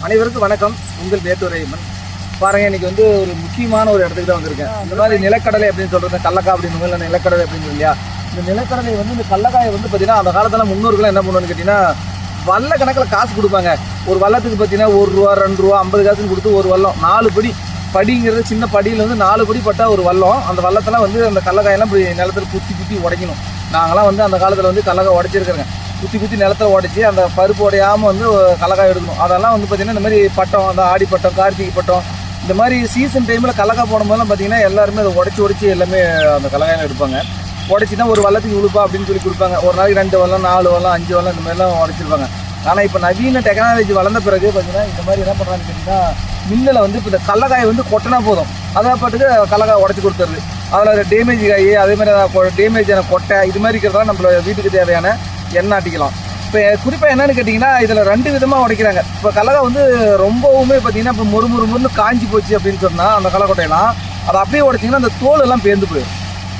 அனைவருக்கும் வணக்கம். உங்கள் மேட்டூர் ஐயப்பன். பாருங்க, இன்னைக்கு வந்து ஒரு முக்கியமான ஒரு இடத்துக்கு தான் வந்திருக்கேன். இந்த மாதிரி நிலக்கடலை அப்படின்னு சொல்றது, கல்லக்காய் அப்படின்னு இல்லை, நிலக்கடலை அப்படின்னு இல்லையா. இந்த நிலக்கடலை வந்து இந்த கல்லக்காயை வந்து பார்த்தீங்கன்னா அந்த காலத்தில் முன்னோர்கள் என்ன பண்ணுவான்னு கேட்டிங்கன்னா வல்ல கணக்கில் காசு கொடுப்பாங்க. ஒரு வல்லத்துக்கு பார்த்தீங்கன்னா ₹1 ₹2 50 காசுன்னு கொடுத்து ஒரு வல்லம் 4 படி படிங்கிறது சின்ன படியில் வந்து 4 படி பட்டா ஒரு வல்லம். அந்த வல்லத்தெல்லாம் வந்து அந்த கல்லக்காயெல்லாம் இப்படி நிலத்தில் குத்தி உடைக்கணும். நாங்களாம் வந்து அந்த காலத்தில் வந்து கல்லக்காய் உடைச்சிருக்கிறேங்க. குத்தி நிலத்தில் உடைச்சி அந்த பருப்பு உடையாமல் வந்து கல்லக்காய் எடுக்கணும். அதெல்லாம் வந்து பார்த்திங்கன்னா இந்த மாதிரி பட்டம், அந்த ஆடி பட்டம், கார்த்திகை பட்டம், இந்த மாதிரி சீசன் டைமில் கல்லக்காய் போடும்போதெல்லாம் பார்த்திங்கன்னா எல்லாருமே அதை உடச்சி எல்லாமே அந்த கல்லக்காயில் எடுப்பாங்க. உடச்சினா ஒரு வல்லத்துக்கு உழுப்பா அப்படின்னு சொல்லி கொடுப்பாங்க. ஒரு நாளைக்கு 2 வல்லம் 4 வல்லம் 5 வல்லம் இந்த மாதிரிலாம் உடச்சிருப்பாங்க. ஆனால் இப்போ நவீன டெக்னாலஜி வளர்ந்த பிறகு பார்த்திங்கன்னா இந்த மாதிரி என்ன பண்ணுறான்னு கேட்டிங்கன்னா மில்லில் வந்து இப்போ இந்த கல்லக்காயை வந்து கொட்டினா போதும், அதை பாட்டுக்கு கல்லக்காய் உடச்சி கொடுத்துருது. அதில் டேமேஜ் காய், அதே மாதிரி டேமேஜான கொட்டை, இது மாதிரி இருக்கிறதெல்லாம் நம்மளோட வீட்டுக்கு தேவையான எண்ணெய் ஆட்டிக்கலாம். இப்போ குறிப்பாக என்னென்னு கேட்டிங்கன்னா இதில் 2 விதமாக உடைக்கிறாங்க. இப்போ கல்லக்காய் வந்து ரொம்பவுமே பார்த்திங்கன்னா இப்போ முறுமுறுன்னு காஞ்சி போச்சு அப்படின்னு சொன்னால் அந்த கல்லக்கொட்டையெல்லாம் அதை அப்படியே உடைச்சிங்கன்னா அந்த தோலெல்லாம் பேர்ந்து போயிடும்.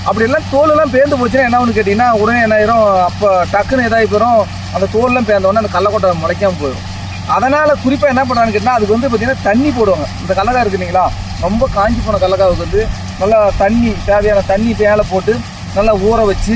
அப்படியெல்லாம் தோலெல்லாம் பேர்ந்து போச்சுன்னா என்ன ஒன்று கேட்டிங்கன்னா உடனே என்ன ஆயிரும், அப்போ டக்குன்னு எதாகி போயிடும், அந்த தோலெல்லாம் பேர்ந்தோடனே அந்த கல்லக்கொட்டை முளைக்காமல் போயிடும். அதனால் குறிப்பாக என்ன பண்ணுறான்னு கேட்டிங்கன்னா அதுக்கு வந்து பார்த்திங்கன்னா தண்ணி போடுவாங்க. இந்த கல்லக்காய் இருக்குது இல்லைங்களா, ரொம்ப காஞ்சி போன கல்லக்காவுக்கு வந்து நல்லா தண்ணி, தேவையான தண்ணி மேலே போட்டு நல்லா ஊற வச்சு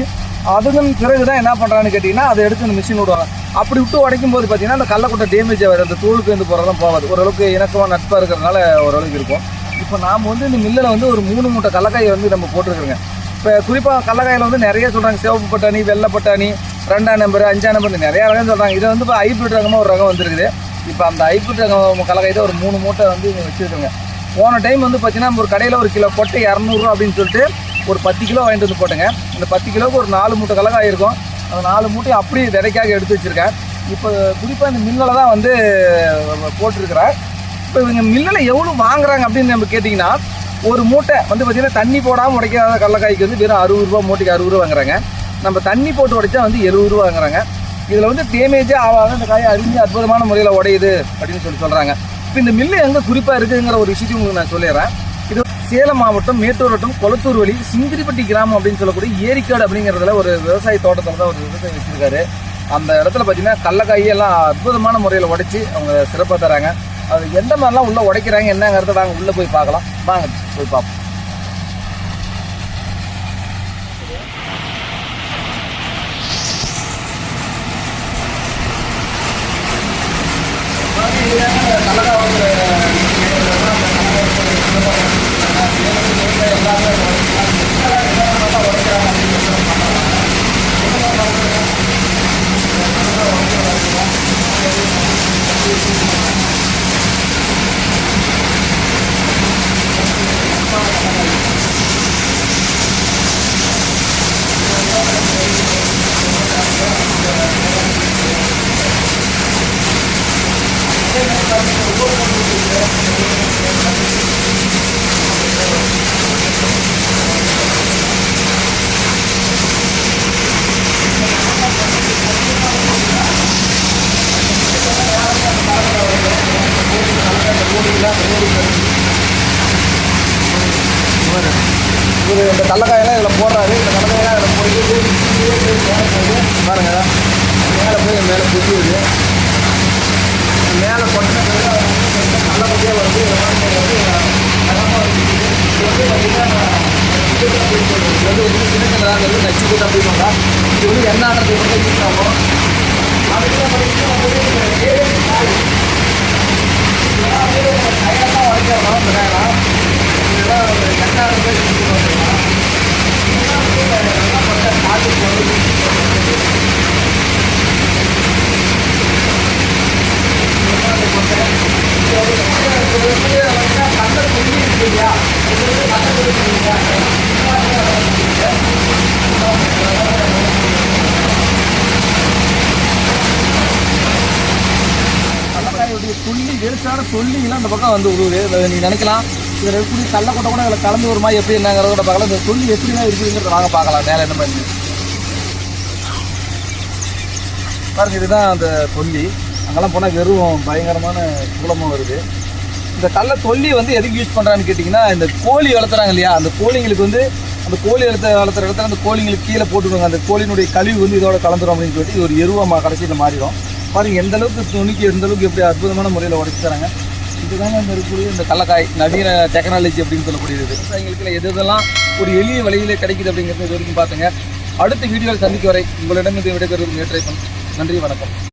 அதுக்கு பிறகு தான் என்ன பண்ணுறான்னு கேட்டிங்கன்னா அதை எடுத்து அந்த மிஷின் விடுவாங்க. அப்படி விட்டு உடைக்கும் போது பார்த்திங்கன்னா அந்த கல்லக்கொட்டை டேமேஜ் ஆகாது, அந்த தோல் பேர்ந்து போகிறதெல்லாம் போகாது. ஓரளவுக்கு இணக்கமாக நட்பாக இருக்கிறதுனால ஓரளவுக்கு இருக்கும். இப்போ நாம் வந்து இந்த மில்லில் வந்து ஒரு 3 மூட்டை கல்லக்காயை வந்து நம்ம போட்டிருக்கிறோங்க. இப்போ குறிப்பாக கல்லக்காயில் வந்து நிறைய சொல்கிறாங்க, சிவப்பு பட்டாணி, வெள்ளை பட்டாணி, 2ஆம் நம்பர் 5ஆம் நம்பர் நிறையா ரகம் சொல்கிறாங்க. இதை வந்து இப்போ ஹைப்ரிட் ரகமாக ஒரு ரகம் வந்துருக்குது. இப்போ அந்த ஹைப்ரிட் ரகம் கல்லக்காய் தான் ஒரு 3 மூட்டை வந்து இங்கே வச்சுருக்குங்க. போன டைம் வந்து பார்த்தீங்கன்னா ஒரு கடையில் ஒரு கிலோ கொட்டை 200 ரூபா அப்படின்னு சொல்லிட்டு ஒரு 10 கிலோ வாங்கிட்டு வந்து போட்டேங்க. அந்த 10 கிலோவுக்கு ஒரு 4 மூட்டை கல்லக்காய் இருக்கும். அந்த 4 மூட்டையும் அப்படியே விதைக்காக எடுத்து வச்சுருக்கேன். இப்போ குறிப்பாக இந்த மில்லில் தான் வந்து போட்டிருக்கிறேன். இப்போ இவங்க மில்லில் எவ்வளோ வாங்குறாங்க அப்படின்னு நம்ம கேட்டிங்கன்னா ஒரு மூட்டை வந்து பார்த்திங்கன்னா தண்ணி போடாமல் உடைக்காத கல்லக்காய்க்கு வந்து வெறும் ₹60, மூட்டைக்கு ₹60 வாங்குறாங்க. நம்ம தண்ணி போட்டு உடைச்சா வந்து ₹70 வாங்குறாங்க. இதில் வந்து டேமேஜே ஆகாத இந்த காயை அறிஞ்சு அற்புதமான முறையில் உடையுது அப்படின்னு சொல்கிறாங்க. இப்போ இந்த மில்லு எங்கே குறிப்பாக இருக்குதுங்கிற ஒரு விஷயத்தையும் உங்களுக்கு நான் சொல்லிடுறேன். இது சேலம் மாவட்டம் மேட்டூர் வட்டம் கொளத்தூர் வழி சிங்கிரிப்பட்டி கிராமம் அப்படின்னு சொல்லக்கூடிய ஏரிக்காடு அப்படிங்கிறதுல ஒரு விவசாய தோட்டத்தில் தான் ஒரு விவசாயி வச்சுருக்காரு. அந்த இடத்துல பார்த்தீங்கன்னா கல்லக்காயெல்லாம் அற்புதமான முறையில் உடைச்சி அவங்க சிறப்பாக தராங்க. அது எந்த மாதிரிலாம் உள்ளே உடைக்கிறாங்க என்னங்கிறத நாங்கள் உள்ளே போய் பார்க்கலாம். வாங்க போய் பார்ப்போம். இந்த கல்லக்காயெல்லாம் இதில் போடுறாரு. இந்த கல்லக்காயெல்லாம் இதில் போயிட்டு பாருங்க, மேலே போய் மேலே புரியுது, மேலே கொட்டின நல்லபடியாக வருது. இது வந்து சின்னதாக நச்சு கூட்டு அப்படின்னா இது வந்து என்ன ஆடுறது வந்து யூஸ் ஆகும். அதுக்கெல்லாம் உடைக்கிறோம். இந்த காயெல்லாம் இதெல்லாம் என்ன ஆடுறது கல்லக்காயுடைய சொல்லி வேஸ்டான சொல்லிலாம் அந்த பக்கம் வந்து விடுவது. நீங்கள் நினைக்கலாம் இதில் இருக்கக்கூடிய கல்லக்கொட்டை கூட அதில் கலந்து ஒரு மாதிரி எப்படி என்னங்கிறத பார்க்கலாம். இந்த சொல்லி எப்படிலாம் இருக்குதுங்கிறத வாங்க பார்க்கலாம். மேலே என்ன மாதிரி பாருங்க, இதுதான் அந்த சொல்லி. அங்கெல்லாம் போனால் வெறும் பயங்கரமான குளமும் வருது. இந்த கல்லை சொல்லி வந்து எதுக்கு யூஸ் பண்ணுறான்னு கேட்டிங்கன்னா இந்த கோழி வளர்த்துறாங்க இல்லையா, அந்த கோழிங்களுக்கு வந்து அந்த கோழி வளர்த்துற இடத்துல அந்த கோழிங்களுக்கு கீழே போட்டுருவாங்க. அந்த கோழியினுடைய கழிவு வந்து இதோட கலந்துரும் அப்படின்னு சொல்லிட்டு இது ஒரு எருவமாக கடைசியில் மாறிடும். பாருங்க எந்த அளவுக்கு துணிக்கு எந்த அளவுக்கு எப்படி அற்புதமான முறையில் உடைச்சு தராங்க. இதுதாங்க இந்த இருக்கக்கூடிய இந்த கடலக்காய் நவீன டெக்னாலஜி அப்படின்னு சொல்லக்கூடியது. விவசாயிகளுக்கு எதெல்லாம் ஒரு எளிய விலையிலே கிடைக்குது அப்படிங்கிறது இது வரைக்கும் பார்த்துங்க. அடுத்த வீடியோவில் சந்திக்க வரை உங்களிடம் இது விடைபெறுவது நேற்றைப்பன். நன்றி, வணக்கம்.